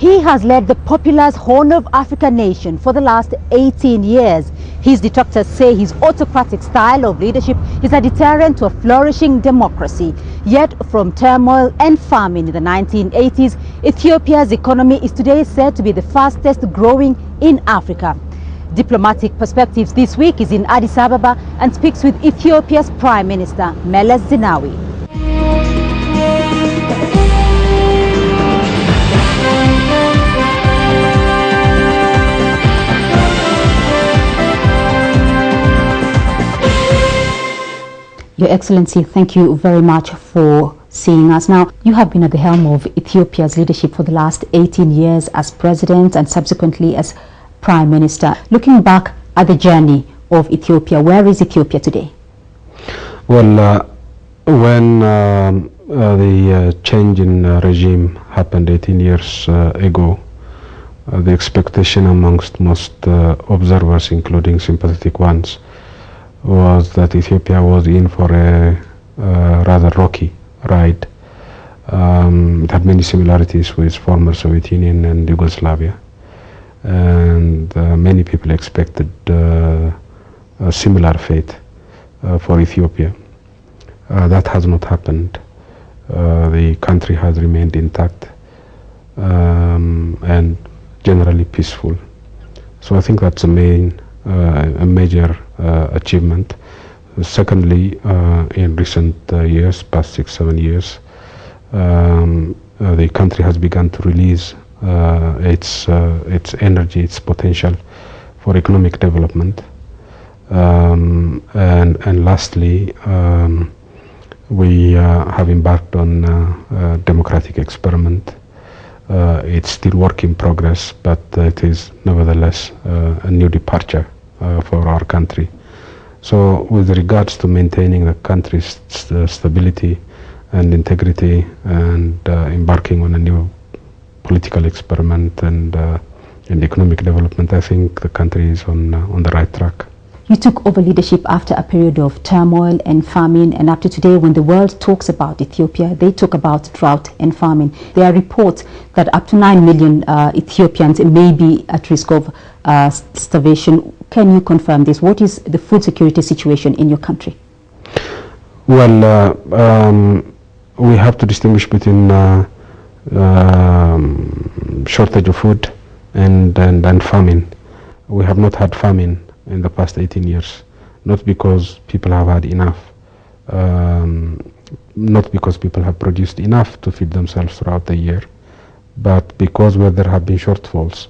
He has led the populous Horn of Africa nation for the last 18 years. His detractors say his autocratic style of leadership is a deterrent to a flourishing democracy. Yet from turmoil and famine in the 1980s, Ethiopia's economy is today said to be the fastest growing in Africa. Diplomatic Perspectives this week is in Addis Ababa and speaks with Ethiopia's Prime Minister Meles Zenawi. Your Excellency, thank you very much for seeing us. Now, you have been at the helm of Ethiopia's leadership for the last 18 years as President and subsequently as Prime Minister. Looking back at the journey of Ethiopia, where is Ethiopia today? Well, when the change in regime happened 18 years ago, the expectation amongst most observers, including sympathetic ones, was that Ethiopia was in for a rather rocky ride. It had many similarities with former Soviet Union and Yugoslavia, and many people expected a similar fate for Ethiopia. That has not happened. The country has remained intact and generally peaceful. So I think that's a major achievement. Secondly, in recent years, past 6-7 years, the country has begun to release its energy, its potential for economic development. And lastly, we have embarked on a democratic experiment. It's still work in progress, but it is nevertheless a new departure for our country. So with regards to maintaining the country's stability and integrity and embarking on a new political experiment and economic development, I think the country is on the right track. You took over leadership after a period of turmoil and famine, and up to today, when the world talks about Ethiopia, they talk about drought and famine. There are reports that up to 9 million Ethiopians may be at risk of starvation. Can you confirm this? What is the food security situation in your country? Well, we have to distinguish between shortage of food and famine. We have not had famine in the past 18 years, not because people have had enough, not because people have produced enough to feed themselves throughout the year, but because where there have been shortfalls,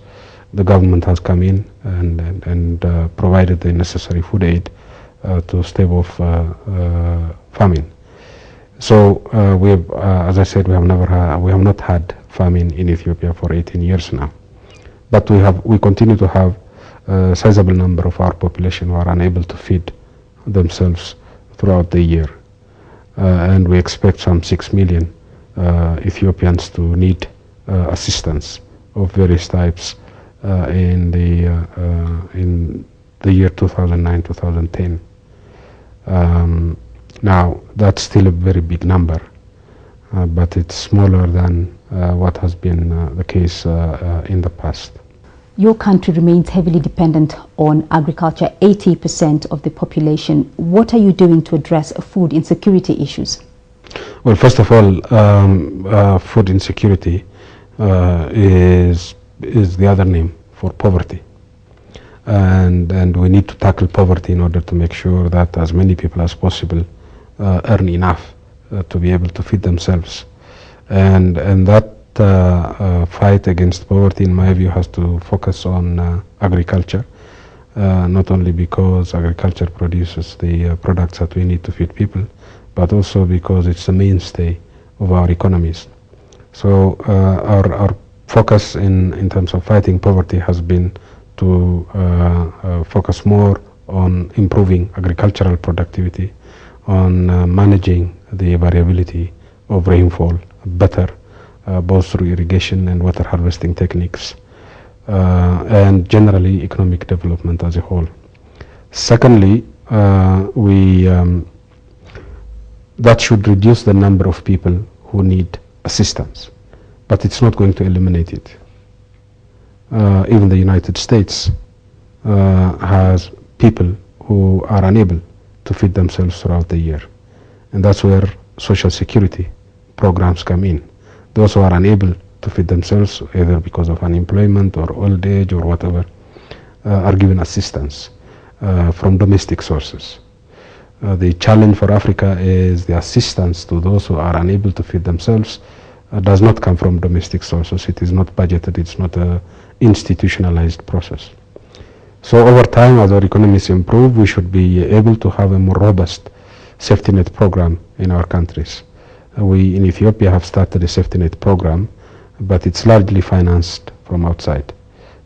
the government has come in and provided the necessary food aid to stave off famine. So we have, as I said, we have not had famine in Ethiopia for 18 years now, but we continue to have a sizable number of our population who are unable to feed themselves throughout the year, and we expect some 6 million Ethiopians to need assistance of various types in the year 2009-2010. Now that's still a very big number, but it's smaller than what has been the case in the past. Your country remains heavily dependent on agriculture, 80% of the population. What are you doing to address food insecurity issues? Well, first of all, food insecurity is the other name for poverty. And we need to tackle poverty in order to make sure that as many people as possible earn enough to be able to feed themselves. And that fight against poverty, in my view, has to focus on agriculture, not only because agriculture produces the products that we need to feed people, but also because it's the mainstay of our economies. So our focus in terms of fighting poverty has been to focus more on improving agricultural productivity, on managing the variability of rainfall better, both through irrigation and water harvesting techniques, and generally economic development as a whole. Secondly, that should reduce the number of people who need assistance, but it's not going to eliminate it. even the United States has people who are unable to feed themselves throughout the year. And that's where social security programs come in. Those who are unable to feed themselves, either because of unemployment or old age or whatever, are given assistance from domestic sources. The challenge for Africa is the assistance to those who are unable to feed themselves does not come from domestic sources. It is not budgeted. It's not an institutionalized process. So over time, as our economies improve, we should be able to have a more robust safety net program in our countries. We in Ethiopia have started a safety net program, but it's largely financed from outside.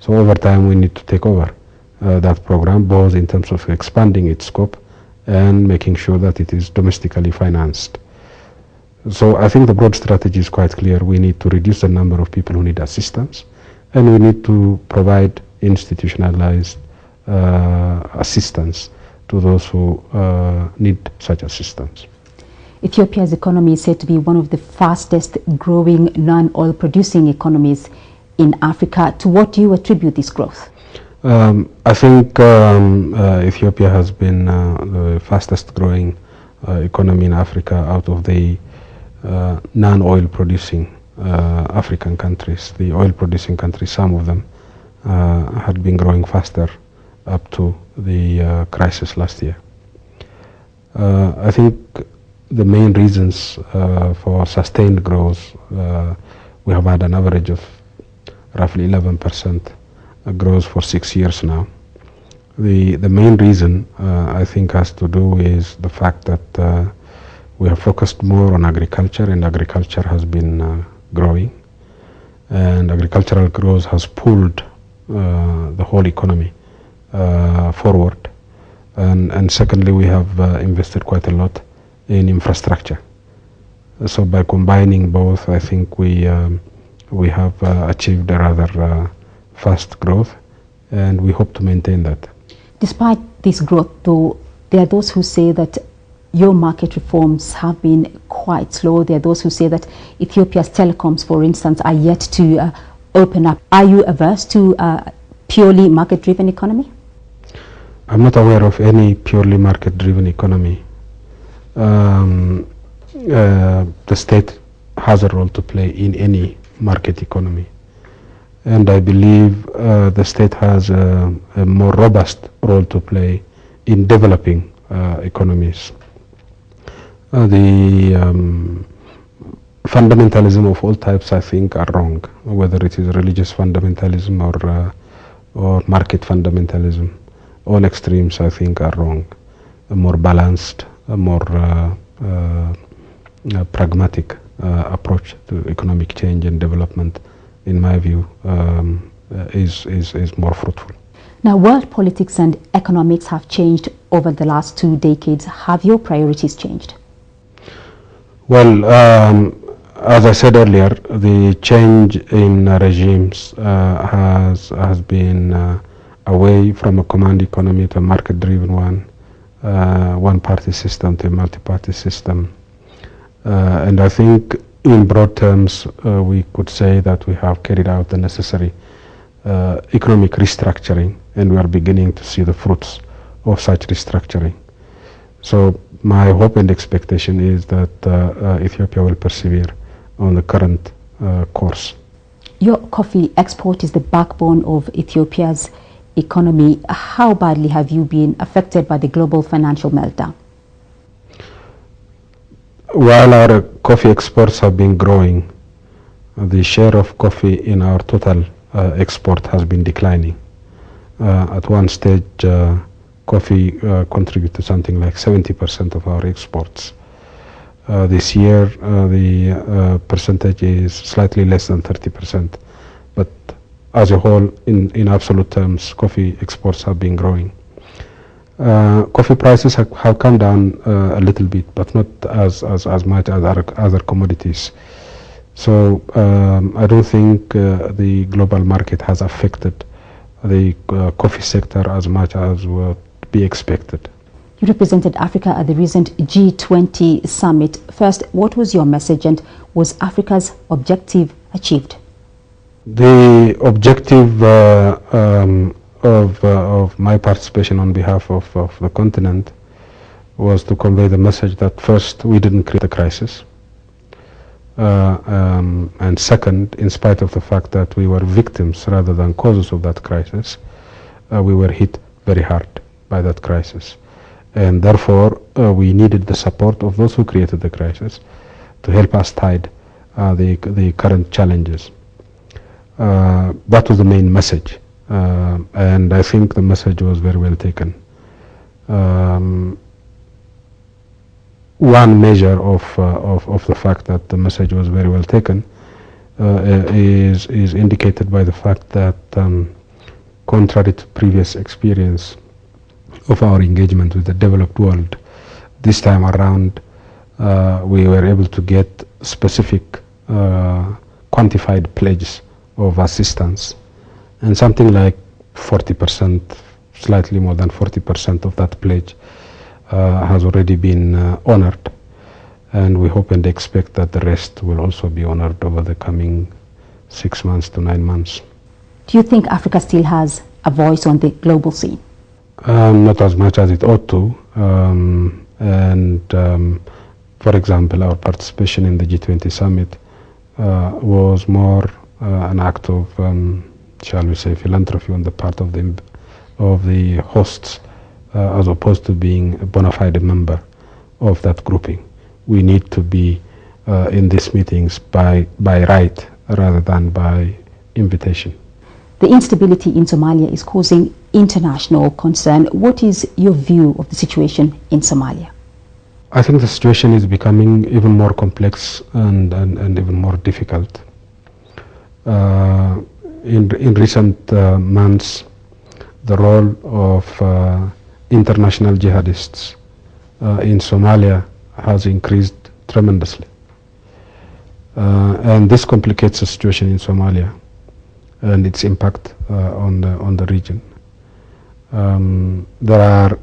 So over time, we need to take over that program, both in terms of expanding its scope and making sure that it is domestically financed. So I think the broad strategy is quite clear. We need to reduce the number of people who need assistance, and we need to provide institutionalized assistance to those who need such assistance. Ethiopia's economy is said to be one of the fastest growing non-oil producing economies in Africa. To what do you attribute this growth? I think Ethiopia has been the fastest growing economy in Africa out of the non-oil producing African countries. The oil producing countries, some of them had been growing faster up to the crisis last year. I think the main reasons for sustained growth, we have had an average of roughly 11% growth for 6 years now. The main reason I think has to do with the fact that we have focused more on agriculture, and agriculture has been growing, and agricultural growth has pulled the whole economy forward. And secondly, we have invested quite a lot in infrastructure. So by combining both, I think we have achieved a rather fast growth, and we hope to maintain that. Despite this growth, though, there are those who say that your market reforms have been quite slow. There are those who say that Ethiopia's telecoms, for instance, are yet to open up. Are you averse to a purely market-driven economy? I'm not aware of any purely market-driven economy. The state has a role to play in any market economy, and I believe the state has a more robust role to play in developing economies. The fundamentalism of all types, I think, are wrong, whether it is religious fundamentalism or market fundamentalism. All extremes, I think, are wrong. A more balanced, a more pragmatic approach to economic change and development, in my view, is more fruitful. Now, world politics and economics have changed over the last 2 decades. Have your priorities changed? Well, as I said earlier, the change in regimes has been away from a command economy to a market-driven one-party system to a multi-party system. And I think in broad terms, we could say that we have carried out the necessary economic restructuring, and we are beginning to see the fruits of such restructuring. So my hope and expectation is that Ethiopia will persevere on the current course. Your coffee export is the backbone of Ethiopia's economy. How badly have you been affected by the global financial meltdown? While our coffee exports have been growing, the share of coffee in our total export has been declining. At one stage, coffee contributed something like 70% of our exports. This year, the percentage is slightly less than 30%. But as a whole, in absolute terms, coffee exports have been growing. Coffee prices have come down a little bit, but not as much as other commodities. So I don't think the global market has affected the coffee sector as much as would be expected. You represented Africa at the recent G20 summit. First, what was your message, and was Africa's objective achieved? The objective of my participation on behalf of the continent was to convey the message that first, we didn't create the crisis, and second, in spite of the fact that we were victims rather than causes of that crisis, we were hit very hard by that crisis, and therefore we needed the support of those who created the crisis to help us tide the current challenges. That was the main message, and I think the message was very well taken. One measure of the fact that the message was very well taken is indicated by the fact that, contrary to previous experience of our engagement with the developed world, this time around we were able to get specific quantified pledges of assistance, and something like 40%, slightly more than 40% of that pledge has already been honored, and we hope and expect that the rest will also be honored over the coming 6 months to 9 months. Do you think Africa still has a voice on the global scene? Not as much as it ought to, for example, our participation in the G20 summit was more an act of, shall we say, philanthropy on the part of the hosts, as opposed to being a bona fide member of that grouping. We need to be in these meetings by right rather than by invitation. The instability in Somalia is causing international concern. What is your view of the situation in Somalia? I think the situation is becoming even more complex and even more difficult. In recent months, the role of international jihadists in Somalia has increased tremendously, and this complicates the situation in Somalia and its impact on the region. There are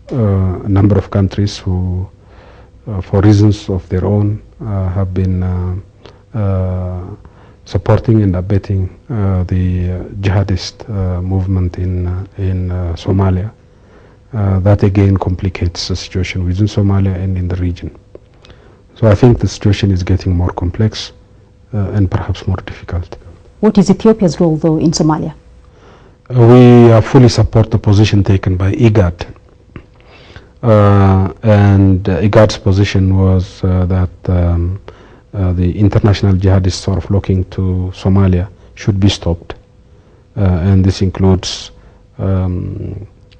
a number of countries who, for reasons of their own, have been supporting and abetting the jihadist movement in Somalia. That again complicates the situation within Somalia and in the region. So I think the situation is getting more complex and perhaps more difficult. What is Ethiopia's role, though, in Somalia? We fully support the position taken by IGAD. And IGAD's position was that the international jihadists sort of looking to Somalia should be stopped. And this includes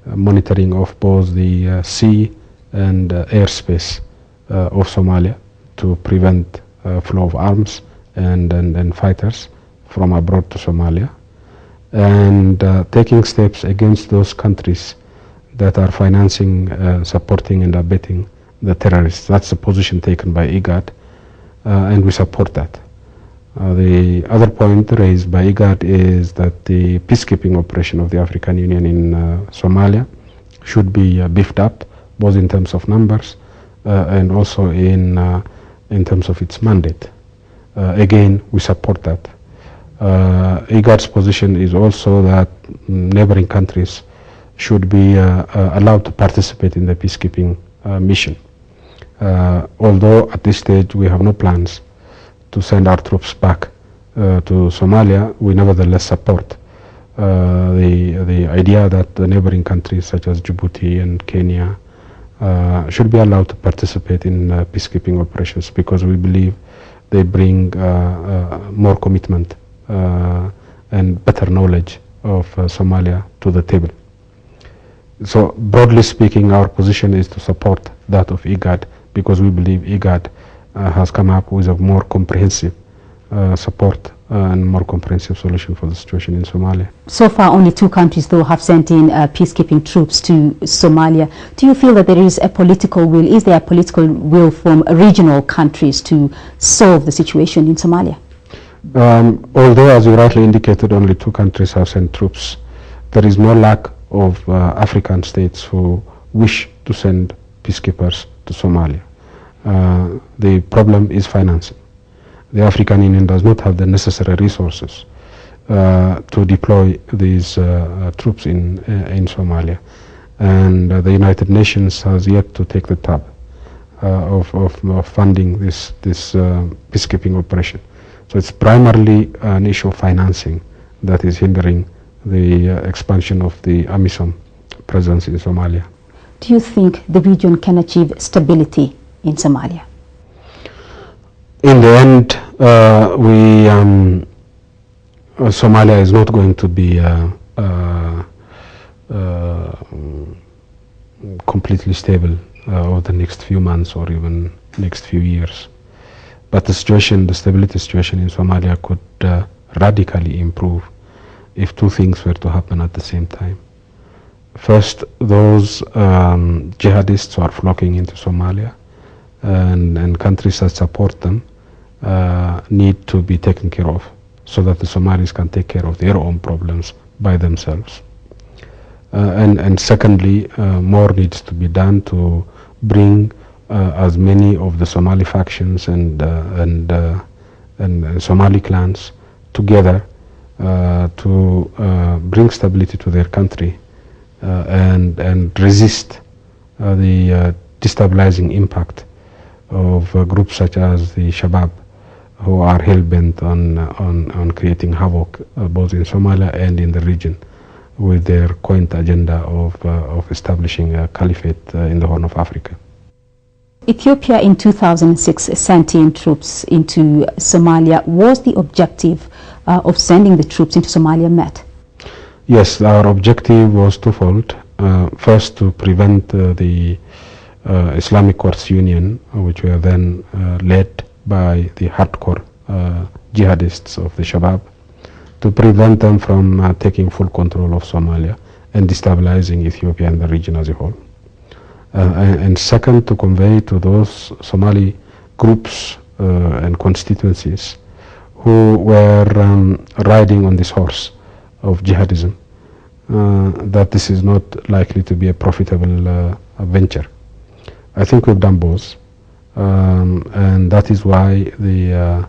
monitoring of both the sea and airspace of Somalia to prevent flow of arms and fighters from abroad to Somalia, and taking steps against those countries that are financing, supporting and abetting the terrorists. That's the position taken by IGAD, and we support that. The other point raised by IGAD is that the peacekeeping operation of the African Union in Somalia should be beefed up, both in terms of numbers and also in terms of its mandate. Again, we support that. IGAD's position is also that neighboring countries should be allowed to participate in the peacekeeping mission. Although at this stage we have no plans to send our troops back to Somalia, we nevertheless support the idea that the neighboring countries such as Djibouti and Kenya should be allowed to participate in peacekeeping operations, because we believe they bring more commitment and better knowledge of Somalia to the table. So broadly speaking, our position is to support that of IGAD, because we believe IGAD has come up with a more comprehensive support and more comprehensive solution for the situation in Somalia. So far, only 2 countries, though, have sent in peacekeeping troops to Somalia. Do you feel that there is a political will? Is there a political will from regional countries to solve the situation in Somalia? Although, as you rightly indicated, only 2 countries have sent troops, there is no lack of African states who wish to send peacekeepers to Somalia. The problem is financing. The African Union does not have the necessary resources to deploy these troops in Somalia. And the United Nations has yet to take the tab of funding this peacekeeping operation. So it's primarily an issue of financing that is hindering the expansion of the AMISOM presence in Somalia. Do you think the region can achieve stability in Somalia? In the end, Somalia is not going to be completely stable over the next few months or even next few years. But the stability situation in Somalia could radically improve if two things were to happen at the same time. First, those jihadists who are flocking into Somalia and countries that support them need to be taken care of so that the Somalis can take care of their own problems by themselves. And secondly, more needs to be done to bring as many of the Somali factions and Somali clans together to bring stability to their country and resist the destabilizing impact of groups such as the Shabab, who are hell-bent on creating havoc both in Somalia and in the region with their quaint agenda of establishing a caliphate in the Horn of Africa. Ethiopia in 2006 sent in troops into Somalia. Was the objective of sending the troops into Somalia met? Yes, our objective was twofold. First, to prevent the Islamic Courts Union, which were then led by the hardcore jihadists of the Shabab, to prevent them from taking full control of Somalia and destabilizing Ethiopia and the region as a whole. And second, to convey to those Somali groups and constituencies who were riding on this horse of jihadism that this is not likely to be a profitable venture. I think we've done both, and that is why the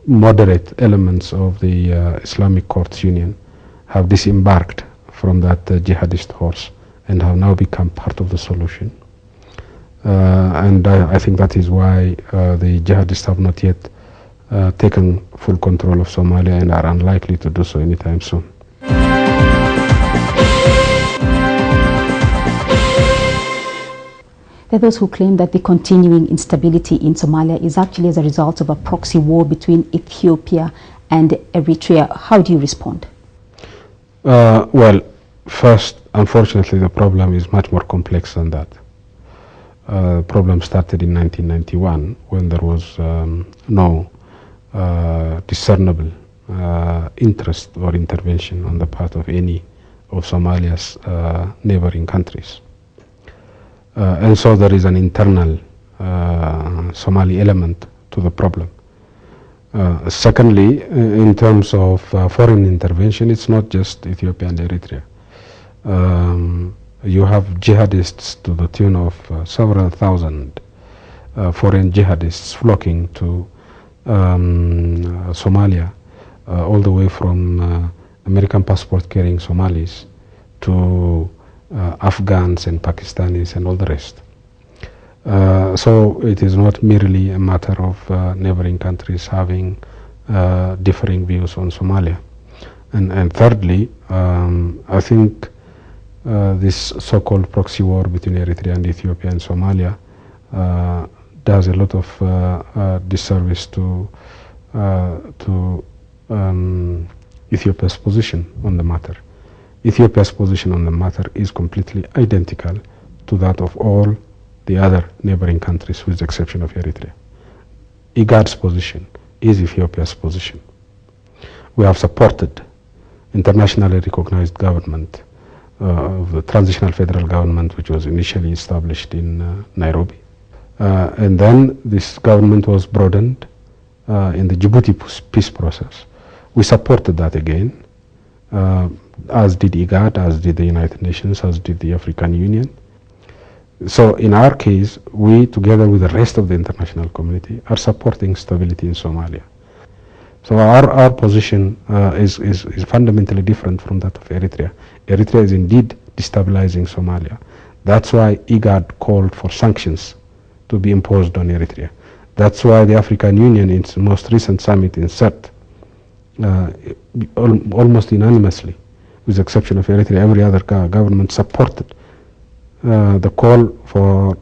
moderate elements of the Islamic Courts Union have disembarked from that jihadist horse and have now become part of the solution. And I think that is why the jihadists have not yet taken full control of Somalia and are unlikely to do so anytime soon. There are those who claim that the continuing instability in Somalia is actually as a result of a proxy war between Ethiopia and Eritrea. How do you respond? Well, first, unfortunately, the problem is much more complex than that. The problem started in 1991 when there was no discernible interest or intervention on the part of any of Somalia's neighboring countries. And so there is an internal Somali element to the problem. Secondly, in terms of foreign intervention, it's not just Ethiopia and Eritrea. You have jihadists to the tune of several thousand foreign jihadists flocking to Somalia, all the way from American passport-carrying Somalis to Afghans and Pakistanis and all the rest. So it is not merely a matter of neighboring countries having differing views on Somalia. And thirdly, I think this so-called proxy war between Eritrea and Ethiopia and Somalia does a lot of disservice to Ethiopia's position on the matter. Ethiopia's position on the matter is completely identical to that of all the other neighboring countries, with the exception of Eritrea. IGAD's position is Ethiopia's position. We have supported internationally recognized government of the transitional federal government, which was initially established in Nairobi. And then this government was broadened in the Djibouti peace process. We supported that again, as did IGAD, as did the United Nations, as did the African Union. So in our case, we, together with the rest of the international community, are supporting stability in Somalia. So our position is fundamentally different from that of Eritrea. Eritrea is indeed destabilizing Somalia. That's why IGAD called for sanctions to be imposed on Eritrea. That's why the African Union, in its most recent summit in CERT, almost unanimously, with the exception of Eritrea, every other government supported the call for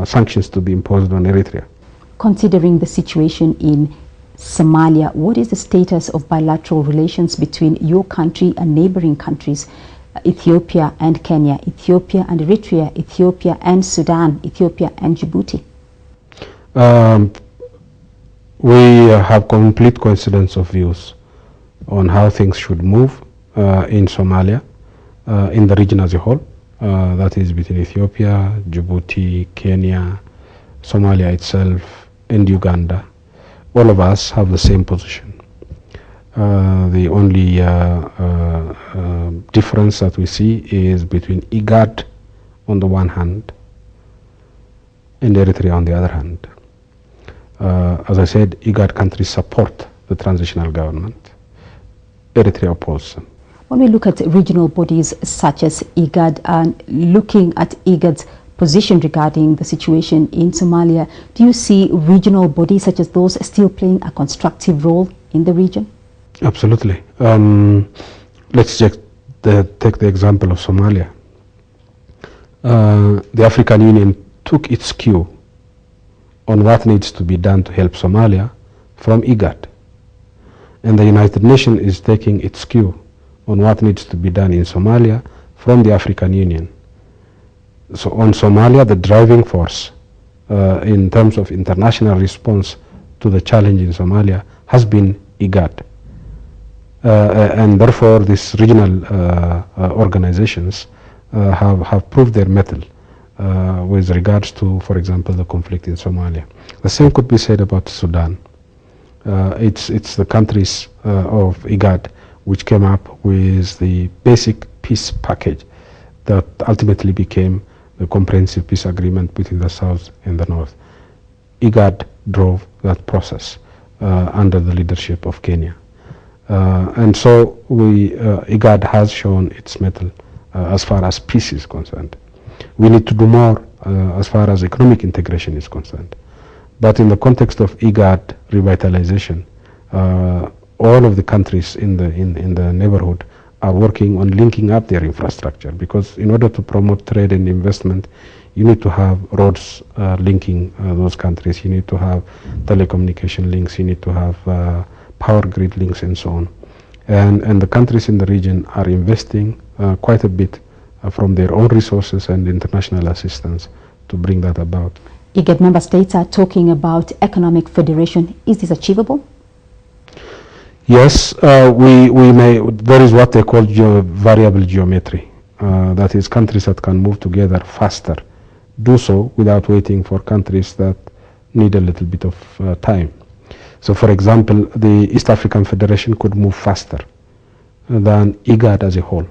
sanctions to be imposed on Eritrea. Considering the situation in Somalia, what is the status of bilateral relations between your country and neighboring countries, Ethiopia and Kenya, Ethiopia and Eritrea, Ethiopia and Sudan, Ethiopia and Djibouti? We have complete coincidence of views on how things should move in Somalia, in the region as a whole, that is between Ethiopia, Djibouti, Kenya, Somalia itself, and Uganda. All of us have the same position. The only difference that we see is between IGAD on the one hand and Eritrea on the other hand. As I said, IGAD countries support the transitional government. Eritrea opposes them. When we look at regional bodies such as IGAD and looking at IGAD's position regarding the situation in Somalia, do you see regional bodies such as those still playing a constructive role in the region? Absolutely. Let's just take the example of Somalia. The African Union took its cue on what needs to be done to help Somalia from IGAD. And the United Nations is taking its cue on what needs to be done in Somalia from the African Union. So on Somalia, the driving force in terms of international response to the challenge in Somalia has been IGAD. And therefore, these regional organizations have proved their mettle with regards to, for example, the conflict in Somalia. The same could be said about Sudan. It's the countries of IGAD which came up with the basic peace package that ultimately became the comprehensive peace agreement between the South and the North. IGAD drove that process under the leadership of Kenya. And so IGAD has shown its mettle as far as peace is concerned. We need to do more as far as economic integration is concerned. But in the context of IGAD revitalization, all of the countries in the neighborhood are working on linking up their infrastructure, because in order to promote trade and investment, you need to have roads linking those countries, you need to have telecommunication links, you need to have power grid links and so on. And the countries in the region are investing quite a bit from their own resources and international assistance to bring that about. IGAD member states are talking about economic federation. Is this achievable? Yes, there is what they call variable geometry. That is, countries that can move together faster do so without waiting for countries that need a little bit of time. So, for example, the East African Federation could move faster than IGAD as a whole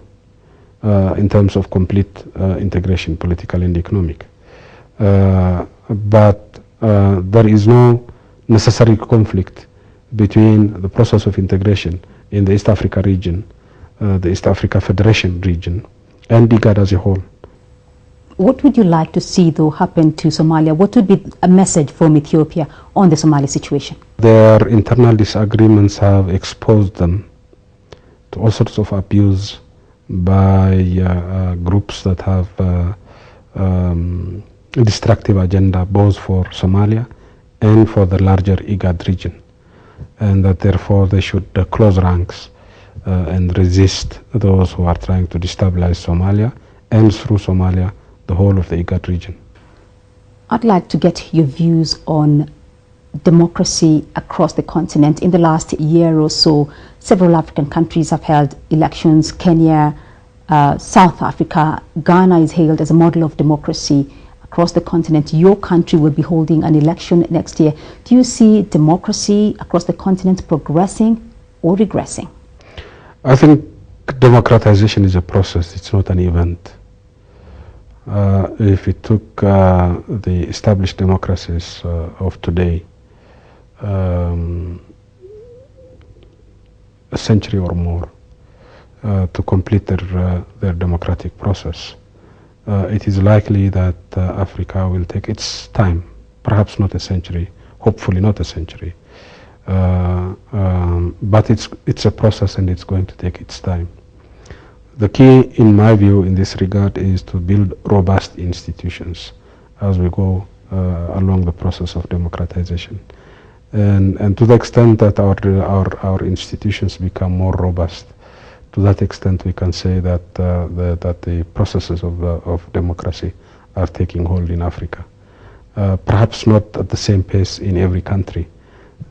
in terms of complete integration, political and economic. But there is no necessary conflict between the process of integration in the East Africa region, the East Africa Federation region, and IGAD as a whole. What would you like to see, though, happen to Somalia? What would be a message from Ethiopia on the Somali situation? Their internal disagreements have exposed them to all sorts of abuse by groups that have a destructive agenda both for Somalia and for the larger IGAD region, and that therefore they should close ranks and resist those who are trying to destabilize Somalia, and through Somalia the whole of the IGAD region. I'd like to get your views on democracy across the continent. In the last year or so, several African countries have held elections. Kenya, South Africa, Ghana is hailed as a model of democracy across the continent. Your country will be holding an election next year. Do you see democracy across the continent progressing or regressing? I think democratization is a process, it's not an event. If it took the established democracies of today a century or more to complete their democratic process. It is likely that Africa will take its time, perhaps not a century, hopefully not a century, but it's a process and it's going to take its time. The key, in my view, in this regard is to build robust institutions as we go along the process of democratization. And to the extent that our institutions become more robust, to that extent we can say that the processes of democracy are taking hold in Africa. Perhaps not at the same pace in every country,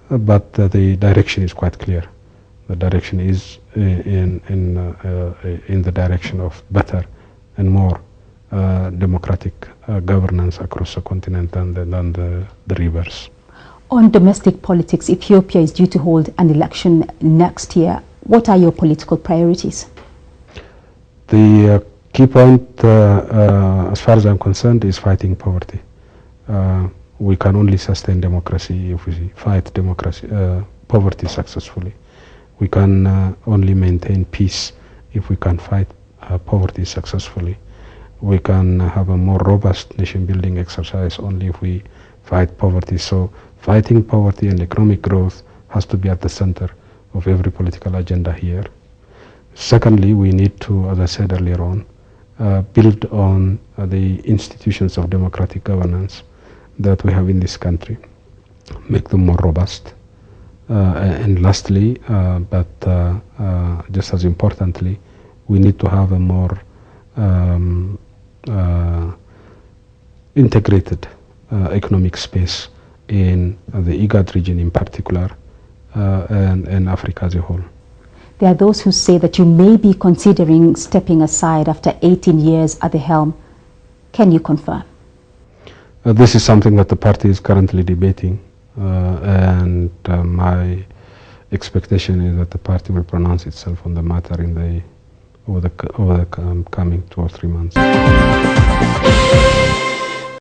but the direction is quite clear. The direction is in the direction of better and more democratic governance across the continent than the reverse. On domestic politics, Ethiopia is due to hold an election next year. What are your political priorities? The key point, as far as I'm concerned, is fighting poverty. We can only sustain democracy if we fight poverty successfully. We can only maintain peace if we can fight poverty successfully. We can have a more robust nation-building exercise only if we fight poverty. So fighting poverty and economic growth has to be at the center of every political agenda here. Secondly, we need to, as I said earlier on, build on the institutions of democratic governance that we have in this country, make them more robust. And lastly, but just as importantly, we need to have a more integrated economic space in the IGAD region in particular, and Africa as a whole. There are those who say that you may be considering stepping aside after 18 years at the helm. Can you confirm? This is something that the party is currently debating, and my expectation is that the party will pronounce itself on the matter over the coming 2 or 3 months.